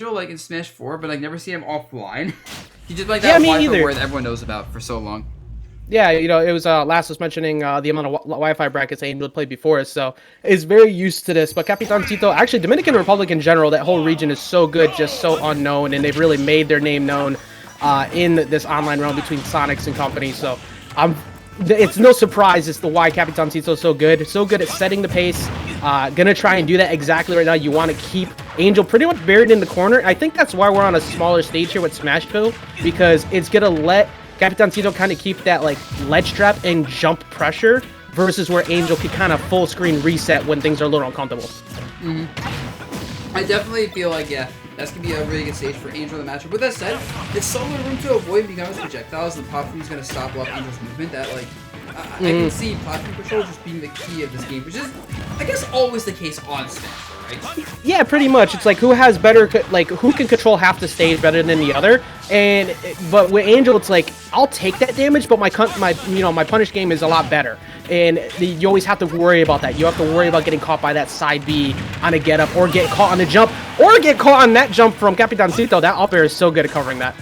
like in Smash 4, but like never seen him offline. He just like Yeah, that me Wi-Fi either. war that everyone knows about for so long. Yeah, it was Last was mentioning the amount of Wi-Fi brackets Angel played before us, so is very used to this. But Capitancito, actually Dominican Republic in general, that whole region is so good, just so unknown, and they've really made their name known in this online realm between Sonics and company. So it's no surprise as to why Capitancito is so good at setting the pace. Gonna try and do that exactly right now. You want to keep Angel pretty much buried in the corner. I think that's why we're on a smaller stage here with SmashBros, because it's gonna let Capitancito kind of keep that like ledge trap and jump pressure versus where Angel could kind of full screen reset when things are a little uncomfortable. I definitely feel like, yeah, that's going to be a really good stage for Angel in the matchup. With that said, it's so little room to avoid because projectiles. The platform is going to stop up Angel's movement. That, like, I can see platform control just being the key of this game, which is, I guess, always the case on Smash, right? Yeah, pretty much. It's like who has better, like who can control half the stage better than the other. But with Angel, it's like I'll take that damage, but my punish game is a lot better, and you always have to worry about that. You have to worry about getting caught by that side B on a get up, or get caught on the jump, or get caught on that jump from Capitancito. That up air is so good at covering that.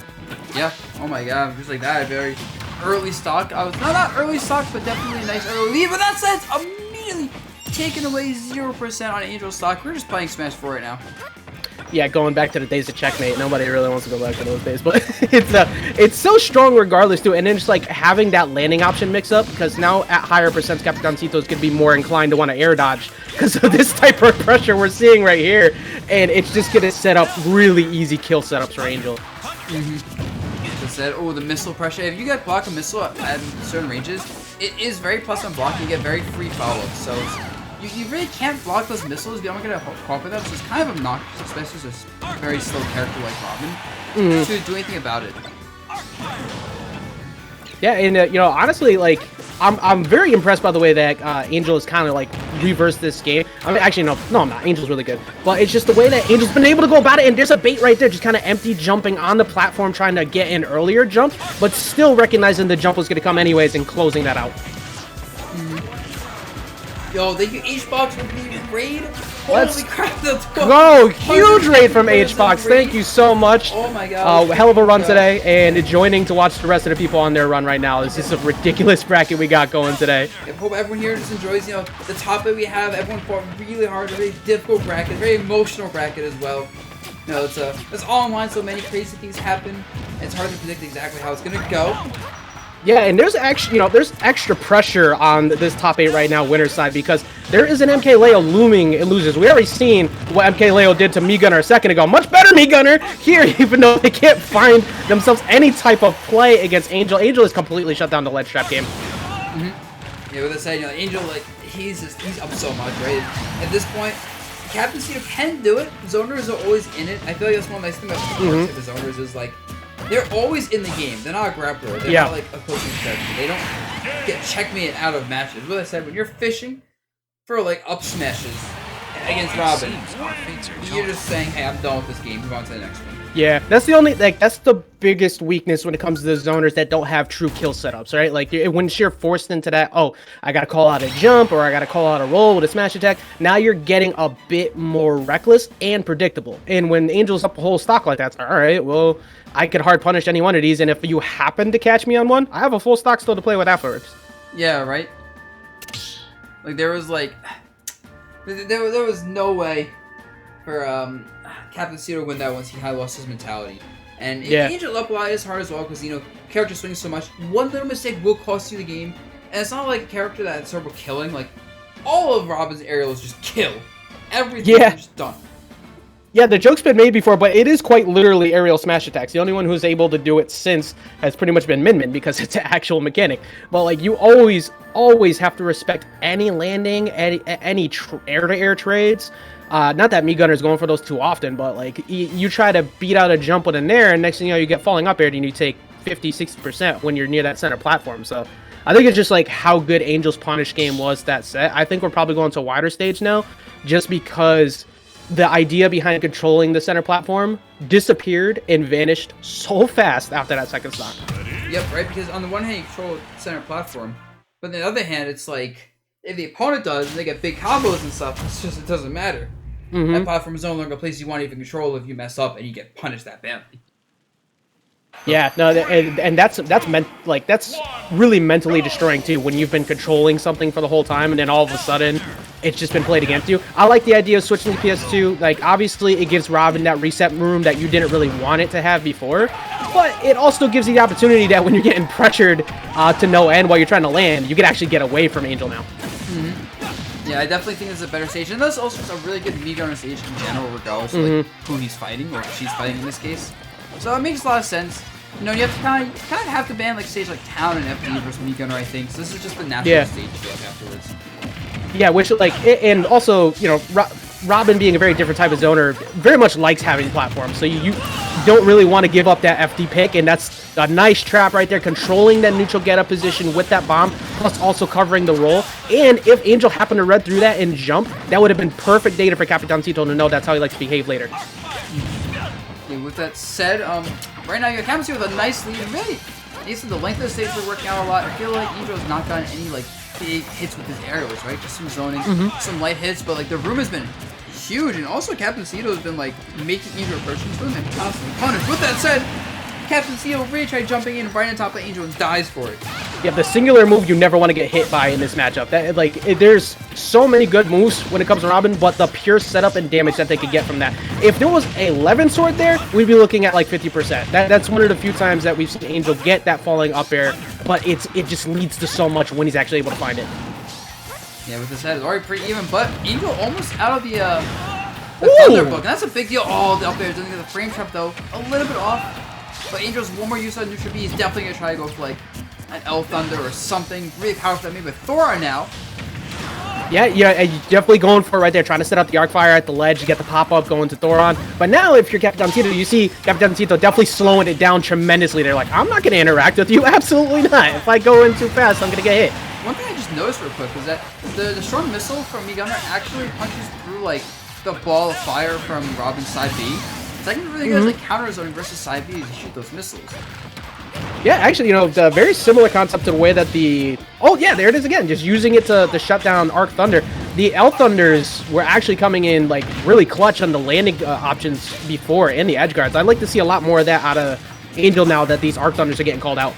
Yeah. Oh my god, just like that, very early stock. I was not early stock, but definitely a nice early lead. But that said, immediately taking away 0% on Angel stock. We're just playing Smash 4 right now. Yeah, going back to the days of checkmate. Nobody really wants to go back to those days, but it's so strong regardless too. And then just like having that landing option mix up, because now at higher percents, Capitancito is gonna be more inclined to want to air dodge because of this type of pressure we're seeing right here, and it's just gonna set up really easy kill setups for Angel. Said, oh, the missile pressure. If you get block a missile at certain ranges, it is very plus on block. You get very free follow-ups. So you really can't block those missiles. You don't get a call for them. So it's kind of obnoxious, especially as a very slow character like Robin, to do anything about it. Yeah, and honestly, like I'm very impressed by the way that Angel has kind of like reversed this game. I mean, actually, no, I'm not. Angel's really good, but it's just the way that Angel's been able to go about it. And there's a bait right there, just kind of empty jumping on the platform, trying to get an earlier jump, but still recognizing the jump was going to come anyways and closing that out. Yo, thank you, Hbox, with the raid. Let's Holy crap, go! Huge raid from Hbox. Thank you so much. Oh my god. Hell of a run today, and joining to watch the rest of the people on their run right now. This is a ridiculous bracket we got going today. I hope everyone here just enjoys, the topic we have. Everyone fought really hard, a very difficult bracket, a very emotional bracket as well. It's all online, so many crazy things happen. It's hard to predict exactly how it's gonna go. Yeah, and there's actually, there's extra pressure on this top 8 right now, winner's side, because there is an MK Leo looming in losers. We already seen what MK Leo did to Me Gunner a second ago. Much better Me Gunner here, even though they can't find themselves any type of play against Angel. Angel is completely shut down the ledge trap game. Yeah, with that said, Angel, like, he's up so much, right? At this point, Captancito can do it. Zoners are always in it. I feel like that's one nice thing about the zoners is, like, they're always in the game. They're not a grappler. They're not like a coaching character. They don't get checkmated out of matches. What I said, when you're fishing for like up smashes against Robin, you're just saying, hey, I'm done with this game. Move on to the next one. Yeah, that's the biggest weakness when it comes to the zoners that don't have true kill setups, right? Like when you're forced into that, oh, I gotta call out a jump or I gotta call out a roll with a smash attack. Now you're getting a bit more reckless and predictable. And when Angel's up a whole stock like that, it's all right, well, I could hard punish any one of these, and if you happen to catch me on one, I have a full stock still to play with afterwards. Yeah, right. Like there was no way for Captancito to win that once he had lost his mentality. And Angel up wide is hard as well because character swings so much. One little mistake will cost you the game, and it's not like a character that's sort of killing. Like all of Robin's aerials just kill. Everything is just done. Yeah, the joke's been made before, but it is quite literally aerial smash attacks. The only one who's able to do it since has pretty much been Min Min because it's an actual mechanic. But like you always have to respect any landing, any air-to-air trades. Not that Me Gunner's going for those too often, but like you try to beat out a jump with a nair, and next thing you know, you get falling up air, and you take 50-60% when you're near that center platform. So I think it's just like how good Angel's punish game was that set. I think we're probably going to a wider stage now, just because the idea behind controlling the center platform disappeared and vanished so fast after that second stock. Yep, right, because on the one hand you control the center platform, but on the other hand it's like, if the opponent does, they get big combos and stuff, it doesn't matter. That platform is no longer a place you want to even control if you mess up and you get punished that badly. Yeah, no, and that's really mentally destroying too when you've been controlling something for the whole time and then all of a sudden it's just been played against you. I like the idea of switching to PS2. Like, obviously it gives Robin that reset room that you didn't really want it to have before, but it also gives you the opportunity that when you're getting pressured to no end while you're trying to land, you can actually get away from Angel now. Yeah, I definitely think this is a better stage, and this also is a really good Mii Gunner stage in general, regardless of like, who he's fighting, or she's fighting in this case. So it makes a lot of sense. You know, you have to kind of have to ban like stage like Town and FD versus Mii Gunner, I think. So this is just the natural stage to like afterwards. Yeah, which like, and also, you know, Robin being a very different type of zoner, very much likes having platforms. So you don't really want to give up that FD pick, and that's a nice trap right there, controlling that neutral get up position with that bomb, plus also covering the roll. And if Angel happened to read through that and jump, that would have been perfect data for Capitancito to know that's how he likes to behave later. Yeah, with that said, right now you have Capitancito with a nice lead, and really, the length of the stage is working out a lot. I feel like Angel has not gotten any like big hits with his aerials, right? Just some zoning, some light hits, but like the room has been huge, and also Capitancito has been like making Angel approaching to him and constantly punished. With that said, Capitancito really tried jumping in right on top of Angel and dies for it. Yeah, the singular move you never want to get hit by in this matchup. That there's so many good moves when it comes to Robin, but the pure setup and damage that they could get from that. If there was a 11 sword there, we'd be looking at like 50%. That's one of the few times that we've seen Angel get that falling up air, but it just leads to so much when he's actually able to find it. Yeah, with his head, it's already pretty even, but Angel almost out of the Thunder book, and that's a big deal. Oh, the up air doesn't get the frame trap though, a little bit off. But Angel's one more use on neutral B. He's definitely going to try to go for like an L Thunder or something really powerful. Maybe with Thora now. Yeah, you're definitely going for it right there, trying to set up the arc fire at the ledge, get the pop-up going to Thoron. But now if you're Capitancito, you see Capitancito definitely slowing it down tremendously. They're like, I'm not going to interact with you. Absolutely not. If I go in too fast, I'm going to get hit. One thing I just noticed real quick was that the strong missile from Mii Gunner actually punches through like the ball of fire from Robin's side B. So I can really good like counter zoning versus side B to shoot those missiles. Yeah, actually, you know, the very similar concept to the way that the... Oh, yeah, there it is again. Just using it to shut down Arc Thunder. The L Thunders were actually coming in, like, really clutch on the landing options before and the edge guards. I'd like to see a lot more of that out of Angel now that these Arc Thunders are getting called out.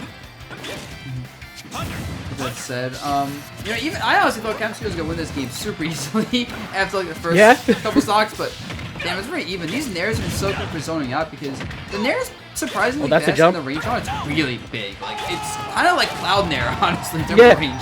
With that said, you know, even I honestly thought Capitancito was going to win this game super easily after, like, the first couple stocks, but... Damn, it's very even. These nairs have been so good for zoning out because the nair's surprisingly fast and the range on it's really big. Like, it's kind of like Cloud Nair, honestly, in terms of range.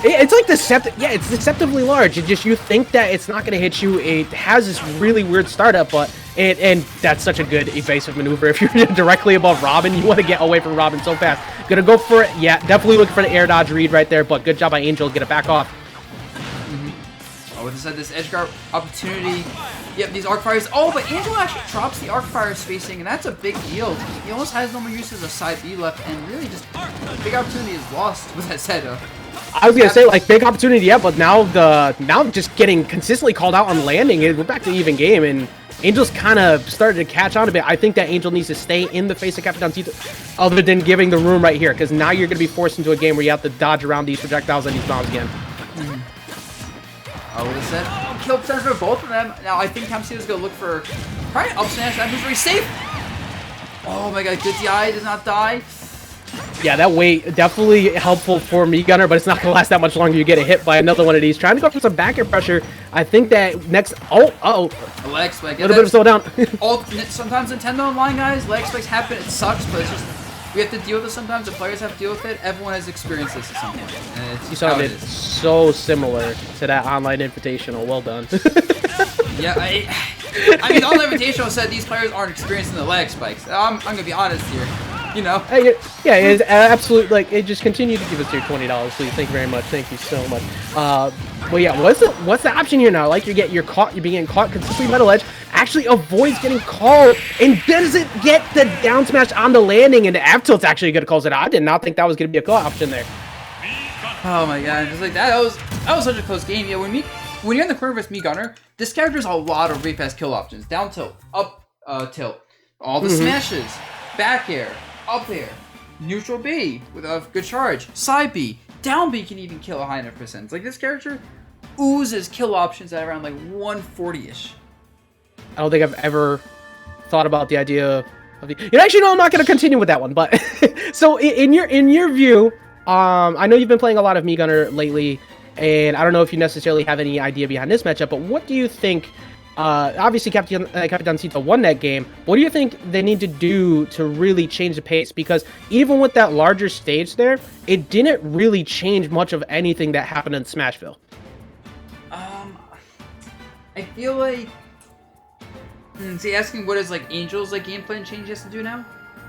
It's like it's deceptively large. You think that it's not going to hit you. It has this really weird startup, but and that's such a good evasive maneuver. If you're directly above Robin, you want to get away from Robin so fast. Gonna go for it. Yeah, definitely looking for the air dodge read right there, but good job by Angel. Get it back off. With this said, this edge guard opportunity. Yep, these arc fires. Oh, but Angel actually drops the arc fire spacing, and that's a big deal. He almost has no more use as a side B left, and really just big opportunity is lost. With that said, I was gonna say like big opportunity, yeah, but now just getting consistently called out on landing. We're back to even game, and Angel's kind of started to catch on a bit. I think that Angel needs to stay in the face of Capitancito, other than giving the room right here, because now you're gonna be forced into a game where you have to dodge around these projectiles and these bombs again. I would have said kill potential for both of them. Now I think Capitancito's gonna look for probably up smash. That moves very safe. Oh my god, good DI does not die. Yeah, that weight definitely helpful for Mii Gunner, but it's not gonna last that much longer. You get hit by another one of these. Trying to go for some back air pressure. I think that next. Leg spike. A little bit of slowdown. Sometimes Nintendo Online, guys, leg spikes happen. It sucks, but it's just we have to deal with it sometimes. The players have to deal with it. Everyone has experienced this at some point. You sounded so similar to that online invitational. Well done. Yeah, I mean, all the invitational said these players aren't experiencing the leg spikes. I'm gonna be honest here. You know. Yeah, it's absolutely like it. Just continue to give us your $20, please. Thank you very much. Thank you so much. Well, yeah. What's the option here now? Like you're being getting caught consistently metal edge. Actually avoids getting called and doesn't get the down smash on the landing, and the F tilt's actually gonna call it out. I did not think that was gonna be a call option there. Oh my god, just like that was such a close game. Yeah, when you're in the corner versus Mii Gunner, this character has a lot of really fast kill options. Down tilt, up tilt, all the smashes, back air, up air, neutral B with a good charge, side B, down B can even kill a high enough percent. Like this character oozes kill options at around like 140-ish. I don't think I've ever thought about the idea of the. You actually, no, I'm not going to continue with that one. But so in your view, I know you've been playing a lot of Mii Gunner lately, and I don't know if you necessarily have any idea behind this matchup. But what do you think? Obviously, Capitancito won that game. What do you think they need to do to really change the pace? Because even with that larger stage there, it didn't really change much of anything that happened in Smashville. I feel like. Is he asking what is like Angel's like game plan change he has to do now?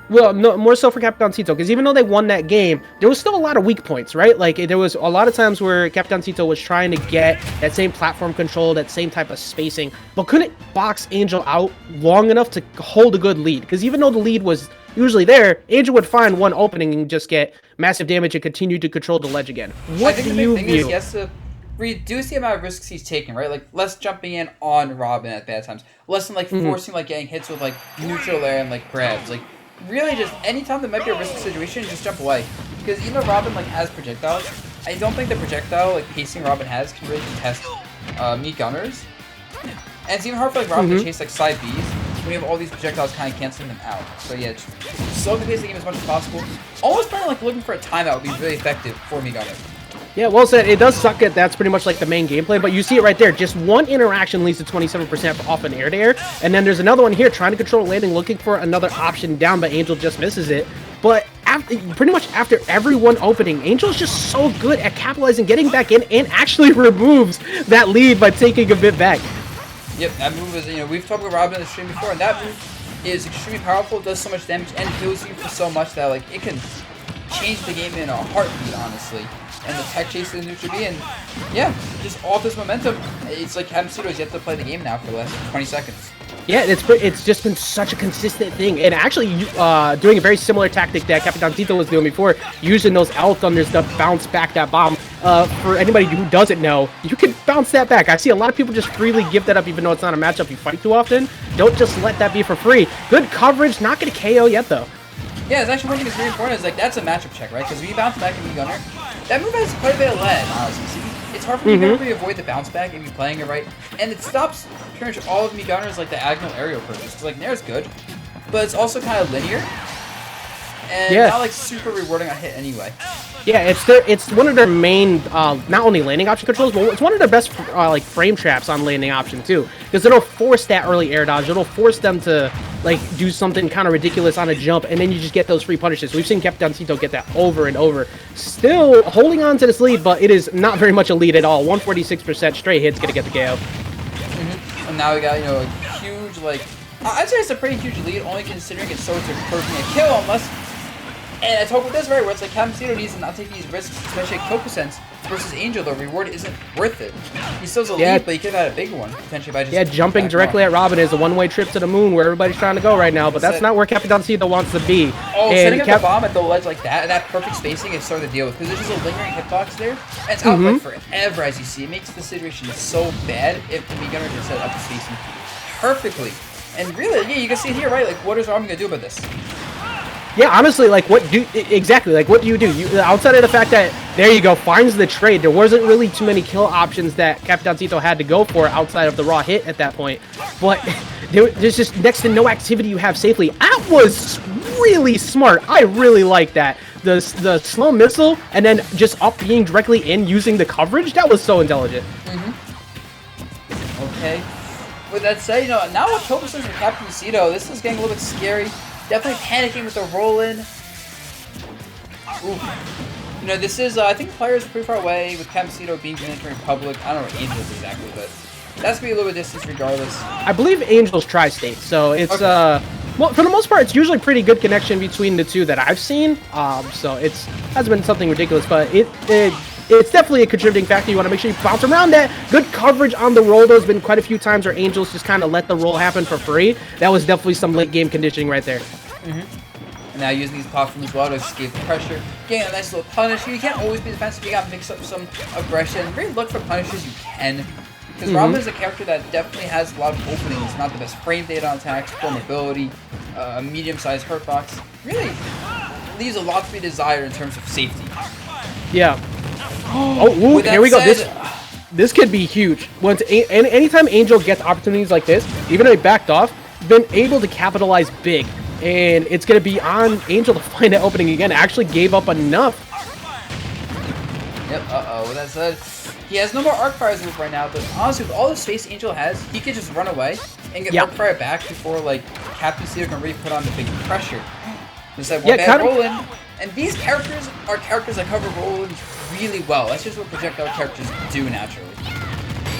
Well, no, more so for Capitancito, because even though they won that game, there was still a lot of weak points, right? Like, there was a lot of times where Capitancito was trying to get that same platform control, that same type of spacing, but couldn't box Angel out long enough to hold a good lead. Because even though the lead was usually there, Angel would find one opening and just get massive damage and continue to control the ledge again. What do you view? He has to reduce the amount of risks he's taking, right? Like, less jumping in on Robin at bad times. Less than, like, forcing, like, getting hits with, like, neutral air and, like, grabs. Like, really just anytime there might be a risky situation, just jump away. Because even though Robin, like, has projectiles, I don't think the projectile, like, pacing Robin has can really contest Mii Gunners. And it's even hard for, like, Robin to chase, like, side Bs when you have all these projectiles kind of canceling them out. So, yeah, just slow the pace of the game as much as possible. Almost kind of, like, looking for a timeout would be really effective for Mii Gunner. Yeah, well said. It does suck that that's pretty much like the main gameplay, but you see it right there. Just one interaction leads to 27% off an air-to-air, and then there's another one here trying to control landing, looking for another option down, but Angel just misses it. But pretty much after every one opening, Angel's just so good at capitalizing, getting back in, and actually removes that lead by taking a bit back. Yep, that move is, we've talked about Robin in the stream before, and that move is extremely powerful, does so much damage, and heals you for so much that, like, it can change the game in a heartbeat, honestly. And the tech chase in neutral B, and yeah, just all this momentum. It's like Capitancito has yet to play the game now for the last 20 seconds. Yeah, it's just been such a consistent thing, and actually doing a very similar tactic that Capitancito was doing before, using those L Thunders to bounce back that bomb. For anybody who doesn't know, you can bounce that back. I see a lot of people just freely give that up, even though it's not a matchup you fight too often. Don't just let that be for free. Good coverage, not going to KO yet though. Yeah, it's actually one thing that's very important is like that's a matchup check, right? Because when you bounce back and Mii Gunner, that move has quite a bit of lead, honestly. So it's hard for Mii Gunner to avoid the bounce back if you're playing it right, and it stops pretty much all of Mii Gunner's like diagonal aerial approaches. Because like Nair's good, but it's also kind of linear and not like super rewarding on hit anyway. Yeah, it's one of their main not only landing option controls, but it's one of their best like frame traps on landing option too, because it'll force that early air dodge. It'll force them to like do something kind of ridiculous on a jump, and then you just get those free punishes. We've seen Capitancito get that over and over. Still holding on to this lead, but it is not very much a lead at all. 146% straight hits gonna get the KO. And now we got a huge I'd say it's a pretty huge lead, only considering it's sort of approaching a kill unless. And I talk with this, right, where it's like Capitancito needs to not take these risks, especially at kill percents, versus Angel, the reward isn't worth it. He still has a lead, but he could have had a big one, potentially by just... jumping directly at Robin is a one-way trip to the moon where everybody's trying to go right now, but that's not where Capitancito wants to be. Oh, setting up the bomb at the ledge like that, and that perfect spacing is sort of the deal with, because there's just a lingering hitbox there, and it's out like forever, as you see. It makes the situation so bad if the Mii Gunner just set up the spacing perfectly. And really, yeah, you can see it here, right? Like, what is Robin going to do about this? Yeah, honestly, like, what do you do? Outside of the fact that, there you go, finds the trade, there wasn't really too many kill options that Capitancito had to go for outside of the raw hit at that point. But there's just next to no activity you have safely. That was really smart. I really like that. The slow missile, and then just up being directly in using the coverage, that was so intelligent. Okay. With that said, now with Tokusen's and Capitancito, this is getting a little bit scary. Definitely panicking with the roll-in. This is, I think players are pretty far away with Capitancito being entering public. I don't know what Angel is exactly, but that's going to be a little bit distance regardless. I believe Angel's tri-state, so it's, well, for the most part, it's usually pretty good connection between the two that I've seen. So it hasn't been something ridiculous, but it's definitely a contributing factor. You want to make sure you bounce around that. Good coverage on the roll. There's been quite a few times where Angels just kind of let the roll happen for free. That was definitely some late game conditioning right there. And now using these platforms as well to escape the pressure. Getting a nice little punish. You can't always be defensive. You got to mix up some aggression. Really look for punishes you can. Because Robin is a character that definitely has a lot of openings. Not the best frame data on attacks, poor mobility, medium-sized hurt box. Really leaves a lot to be desired in terms of safety. Yeah. Oh, ooh, here we go. this could be huge. Anytime Angel gets opportunities like this, even if they backed off, been able to capitalize big. And it's going to be on Angel to find that opening again. Actually gave up enough. Yep, with that said, he has no more arc fires move right now, but honestly, with all the space Angel has, he could just run away and get arc fire back before, like, Capitancito can really put on the big pressure. Just like one bad Roland. And these characters are characters that cover Roland really well. That's just what projectile characters do naturally.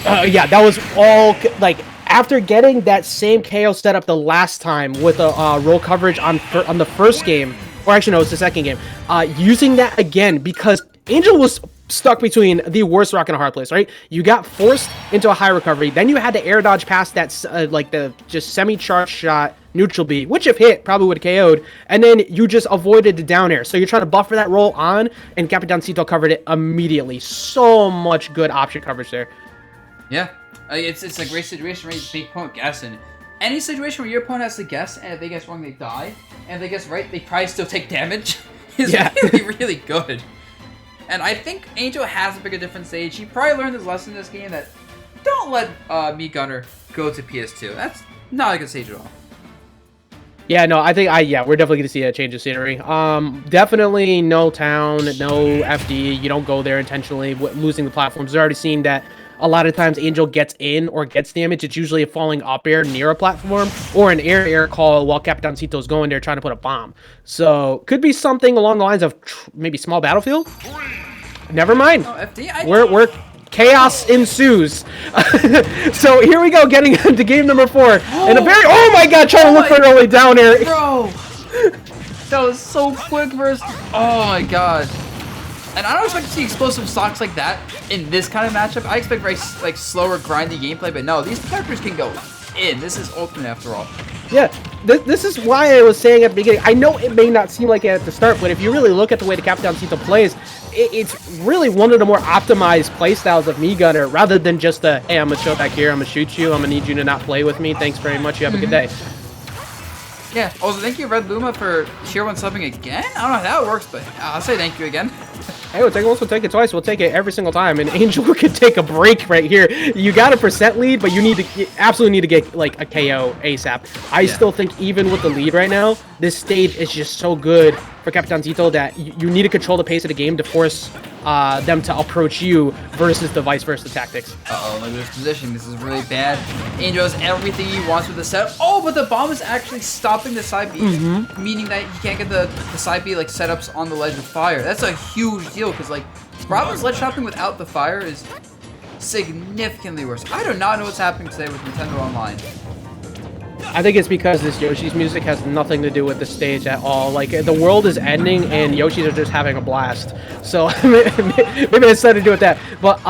Yeah, that was all, like, after getting that same KO setup the last time with a roll coverage on the first game, or actually no, it's the second game, using that again because Angel was stuck between the worst rock and a hard place, right? You got forced into a high recovery, then you had to air dodge past that, like the just semi-charged shot neutral B, which if hit, probably would have KO'd, and then you just avoided the down air. So you're trying to buffer that roll on, and Capitancito covered it immediately. So much good option coverage there. Yeah, it's a great situation where the opponent guessing. Any situation where your opponent has to guess, and if they guess wrong, they die. And if they guess right, they probably still take damage. Is really, really good. And I think Angel has a bigger different stage. He probably learned his lesson in this game that don't let Me Gunner go to PS2. That's not a good stage at all. Yeah, no, I think we're definitely gonna see a change of scenery. Definitely no town, no FD. You don't go there intentionally, losing the platforms. We've already seen that a lot of times Angel gets in or gets damage. It's usually a falling up air near a platform or an air call while Capitancito is going there trying to put a bomb. So could be something along the lines of maybe small battlefield. Never mind. No, FD. We're chaos ensues. So here we go, getting into game number 4. And a very my god, trying to look for an early down air. Bro, that was so quick versus. Oh my god. And I don't expect to see explosive stocks like that in this kind of matchup. I expect very like slower, grindy gameplay, but no, these characters can go in. This is Ultimate after all. Yeah, this is why I was saying at the beginning, I know it may not seem like it at the start, but if you really look at the way the Capitancito plays, it's really one of the more optimized playstyles of Me Gunner, rather than just a, hey, I'm going to show back here, I'm going to shoot you, I'm going to need you to not play with me, thanks very much, you have a good day. Yeah, also thank you Red Luma for tier 1 subbing again. I don't know how that works, but I'll say thank you again. Hey, we'll take it once, we'll take it twice, we'll take it every single time, and Angel could take a break right here. You got a percent lead, but you absolutely need to get like a KO ASAP. I still think even with the lead right now, this stage is just so good for Capitancito that you need to control the pace of the game to force them to approach you versus the vice versa tactics. Uh-oh, look at this position. This is really bad. Angel has everything he wants with the setup. Oh, but the bomb is actually stopping the side B, meaning that he can't get the side B like setups on the ledge with fire. That's a huge deal because like Robin's ledge shopping without the fire is significantly worse. I do not know what's happening today with Nintendo Online. I think it's because this Yoshi's music has nothing to do with the stage at all. Like, the world is ending and Yoshi's are just having a blast. So, maybe it's something to do with that. But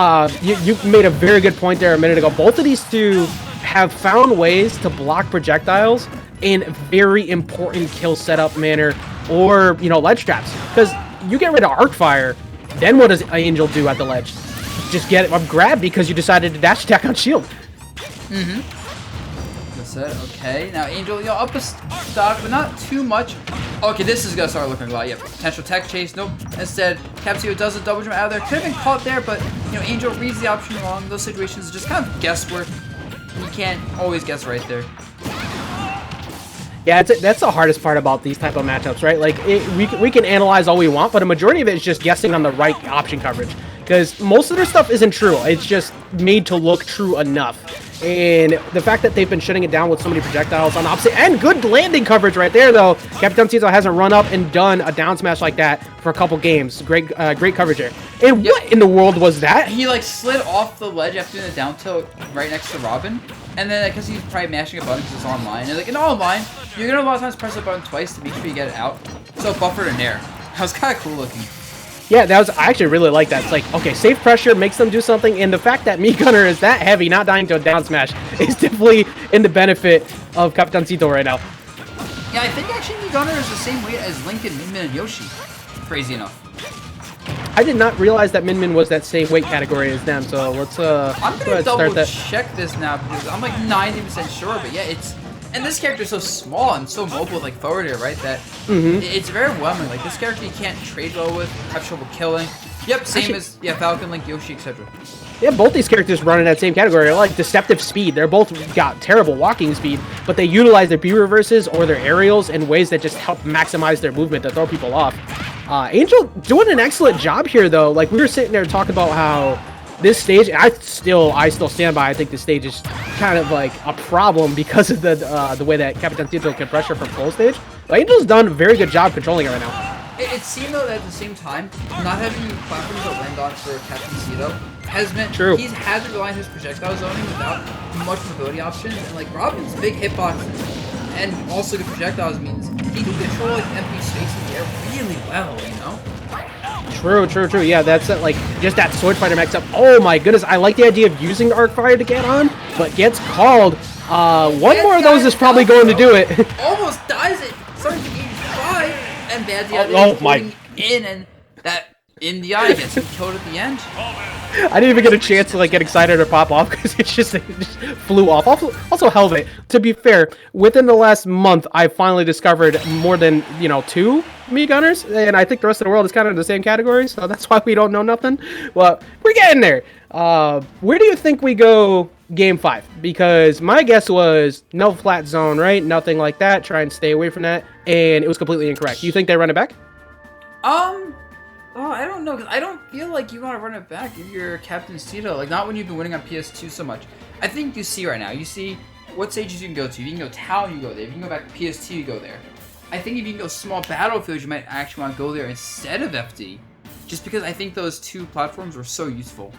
you made a very good point there a minute ago. Both of these two have found ways to block projectiles in very important kill setup manner or, you know, ledge traps. Because you get rid of arc fire, then what does Angel do at the ledge? Just get it grab because you decided to dash attack on shield. Okay, now Angel, you know, up a stock, but not too much. Okay, this is gonna start looking a lot. Yep, potential tech chase. Nope. Instead, Capitancito does a double jump out of there. Could have been caught there, but you know, Angel reads the option wrong. In those situations, just kind of guesswork. You can't always guess right there. Yeah, that's the hardest part about these type of matchups, right? Like, we can analyze all we want, but a majority of it is just guessing on the right option coverage. Because most of their stuff isn't true. It's just made to look true enough. And the fact that they've been shutting it down with so many projectiles on the opposite, and good landing coverage right there, though. Capitancito hasn't run up and done a down smash like that for a couple games. Great coverage there. And what in the world was that? He, like, slid off the ledge after doing the down tilt right next to Robin. And then, because he's probably mashing a button because it's online. And, like, in online, you're going to a lot of times press the button twice to make sure you get it out. So buffered in air. That was kind of cool looking. Yeah, I actually really like that. It's like, okay, safe pressure makes them do something, and the fact that Me Gunner is that heavy, not dying to a down smash, is definitely in the benefit of Capitancito right now. Yeah, I think actually Me Gunner is the same weight as Link and Min Min and Yoshi. Crazy enough. I did not realize that Min Min was that same weight category as them, so let's I'm gonna double check this now because I'm like 90% sure, but yeah, it's. And this character is so small and so mobile, like forward air, right? That it's very overwhelming. Like this character you can't trade well with, have trouble killing. Yep, same as Falcon, Link, Yoshi, etc. Yeah, both these characters run in that same category. They're like deceptive speed. They're both got terrible walking speed, but they utilize their B reverses or their aerials in ways that just help maximize their movement to throw people off. Angel doing an excellent job here, though. Like, we were sitting there talking about how this stage, I still stand by. I think this stage is kind of like a problem because of the way that Capitancito can pressure from full stage. But Angel's done a very good job controlling it right now. It seemed though that at the same time, not having platforms to land on for Capitancito has meant he's had to rely on his projectile zoning without much mobility options. And like Robin's big hitboxes and also good projectiles means he can control like empty space in the air really well, you know? True. Yeah, that's it, like just that Sword Fighter max up. Oh my goodness, I like the idea of using Arc Fire to get on, but gets called. One more of those is probably going to do it. Almost dies it. Starting to age 5 and bad the oh my in and that in the eye gets him killed at the end. I didn't even get a chance to like get excited or pop off because it just flew off. Also, Helvet, to be fair, within the last month, I finally discovered more than, 2 Mii Gunners, and I think the rest of the world is kind of in the same category, so that's why we don't know nothing. Well, we're getting there. Where do you think we go game 5? Because my guess was no flat zone, right? Nothing like that. Try and stay away from that, and it was completely incorrect. Do you think they run it back? Oh, I don't know, because I don't feel like you want to run it back if you're Capitancito. Like, not when you've been winning on PS2 so much. I think you see right now, you see what stages you can go to. If you can go Town, you go there. If you can go back to PS2, you go there. I think if you can go small battlefields, you might actually want to go there instead of FD. Just because I think those two platforms were so useful,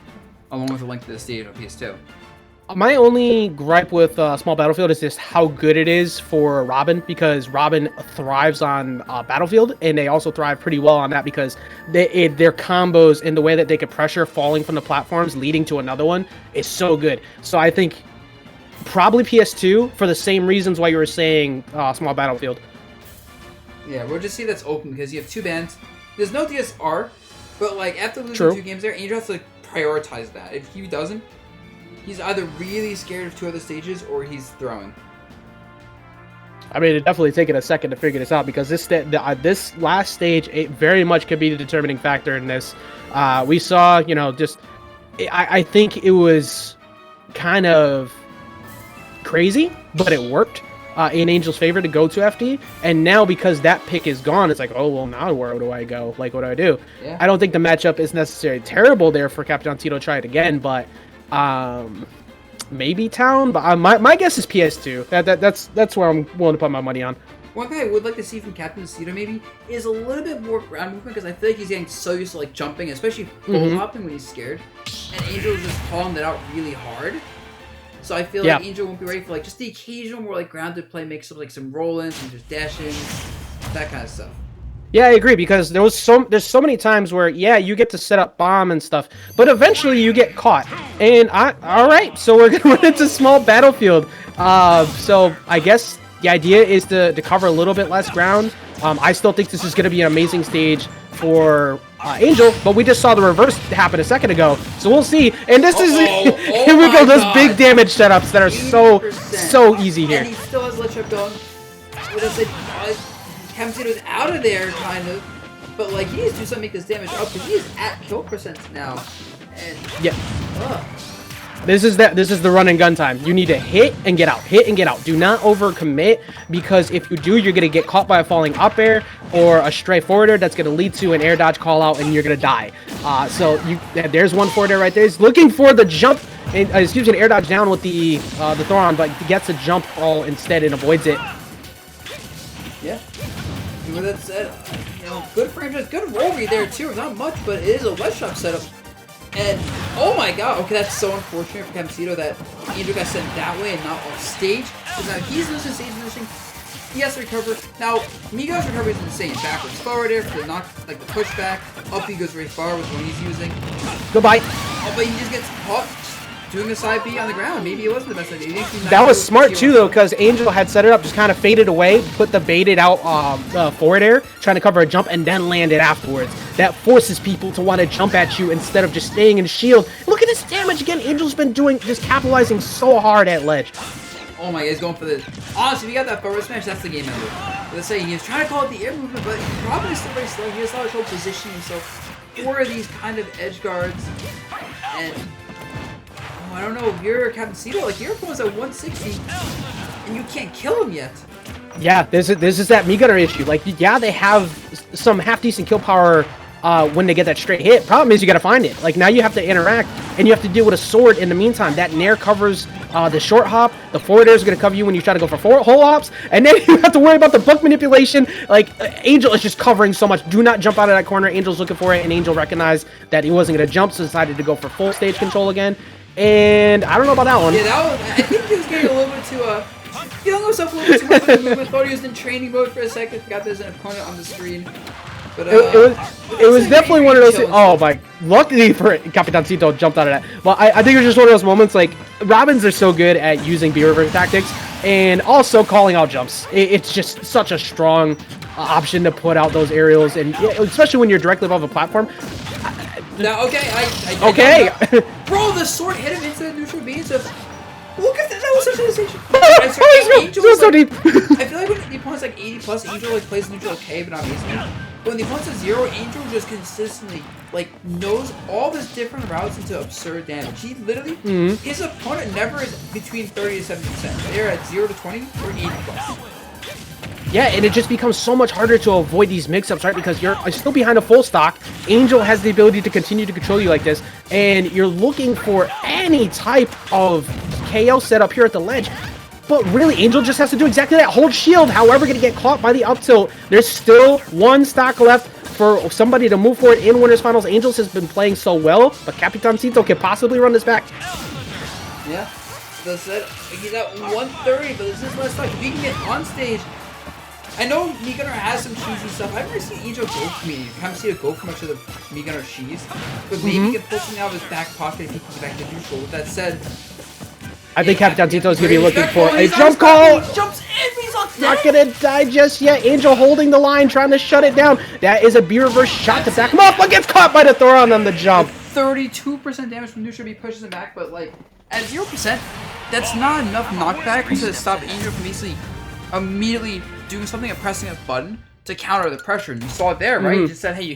along with the Link to the Stage on PS2. My only gripe with Small Battlefield is just how good it is for Robin, because Robin thrives on Battlefield, and they also thrive pretty well on that because their combos and the way that they could pressure falling from the platforms leading to another one is so good. So I think probably PS2 for the same reasons why you were saying Small Battlefield. Yeah, we'll just see that's open because you have 2 bans. There's no DSR, but like after losing 2 games there, Angel has to prioritize that. If he doesn't, he's either really scared of 2 other stages or he's throwing. I mean, it definitely taken a second to figure this out because this last stage, it very much could be the determining factor in this. We saw, I think it was kind of crazy, but it worked in Angel's favor to go to FD. And now because that pick is gone, it's like, oh, well, now where do I go? Like, what do I do? Yeah. I don't think the matchup is necessarily terrible there for Capitancito to try it again, but maybe Town, but my guess is PS2. That's where I'm willing to put my money on. One thing I would like to see from Capitancito maybe is a little bit more ground movement because I feel like he's getting so used to like jumping, especially full hopping when he's scared. And Angel is just calling that out really hard. So I feel like Angel won't be ready for like just the occasional more like grounded play, mix up like some roll-ins, some just dash-ins, that kind of stuff. Yeah, I agree because there's so many times where you get to set up bomb and stuff, but eventually you get caught. And all right, so we're gonna run into Small Battlefield. So I guess the idea is to cover a little bit less ground. I still think this is gonna be an amazing stage for Angel, but we just saw the reverse happen a second ago, so we'll see. And this is here we go. Those big damage setups that are so easy here. And he still has ledge trap going. Capitancito's out of there, kind of, but like he needs to do something to make this damage up because he is at kill percent now. And this is the run and gun time. You need to hit and get out. Do not overcommit because if you do, you're gonna get caught by a falling up air or a stray forward air that's gonna lead to an air dodge call out and you're gonna die. So there's one forward air right there. He's looking for the jump. And, an air dodge down with the Thoron, but he gets a jump all instead and avoids it. Yeah. With that said, good frame, just good roll read there too. Not much, but it is a ledge trap setup. And oh my god, okay, that's so unfortunate for Capitancito that Angel got sent that way and not off stage. Because now he's losing stage position. He has to recover. Now, Migo's recovery is insane. Backwards forward air for the knock, like the pushback. Up he goes very far with what he's using. Goodbye. Oh, but he just gets caught doing a side B on the ground. Maybe it wasn't the best idea. That was smart too, though, because Angel had set it up, just kind of faded away, put the baited out forward air, trying to cover a jump, and then landed afterwards. That forces people to want to jump at you instead of just staying in shield. Look at this damage again. Angel's been just capitalizing so hard at ledge. Oh my god, he's going for the... Honestly, if he got that forward smash, that's the game ender. Let's say he was trying to call it the air movement, but probably still very slow. He has a lot of trouble positioning himself for these kind of edge guards. And I don't know if you're Capitancito, like your opponent's at 160 and you can't kill him yet. Yeah, this is that Mii Gunner issue. Like, yeah, they have some half-decent kill power when they get that straight hit. Problem is you gotta find it. Like, now you have to interact, and you have to deal with a sword in the meantime. That Nair covers the short hop. The forward air is gonna cover you when you try to go for whole hops, and then you have to worry about the book manipulation. Like, Angel is just covering so much. Do not jump out of that corner. Angel's looking for it, and Angel recognized that he wasn't gonna jump, so decided to go for full stage control again. And I don't know about that one. Yeah, I think he was getting a little bit too, he hung himself a little bit too much with the movement. Thought he was in training mode for a second. Forgot there's an opponent on the screen. But, it was definitely one of those. Oh my! Luckily for Capitancito jumped out of that. Well, I think it was just one of those moments. Like, Robins are so good at using B reverse tactics and also calling out jumps. It's just such a strong option to put out those aerials, and especially when you're directly above a platform. No, okay, okay. Bro, the sword hit him into the neutral B. So look at that! That was such a sensation. So deep. I feel like when the opponent's like 80 plus, Angel like plays neutral okay, but not easily. But when the opponent's at 0, Angel just consistently like knows all these different routes into absurd damage. He literally, his opponent never is between 30 to 70%. They're at 0 to 20 or 80 plus. Yeah, and it just becomes so much harder to avoid these mix-ups, right? Because you're still behind a full stock. Angel has the ability to continue to control you like this, and you're looking for any type of KO setup here at the ledge. But really, Angel just has to do exactly that. Hold shield, however, going to get caught by the up tilt. There's still one stock left for somebody to move forward in Winners Finals. Angels has been playing so well, but Capitancito can possibly run this back. Yeah, that's it. He's at 130, but this is less stock. If he can get on stage, I know Mii Gunner has some cheesy stuff. I've never seen Angel go for me. I haven't seen it go for much of the Mii Gunner cheese. But maybe he can pull something out of his back pocket if he can get back to neutral. With that said, I think Capitancito is going to be looking for a jump call. Jumps in, he's on Not going to die just yet. Angel holding the line, trying to shut it down. That is a B reverse shot to back him up, but gets caught by the Thoron on the jump. 32% damage from neutral. He pushes him back, but like at 0%, that's not enough knockback to stop Angel from immediately doing something and pressing a button to counter the pressure. And you saw it there, right? You just said, hey, you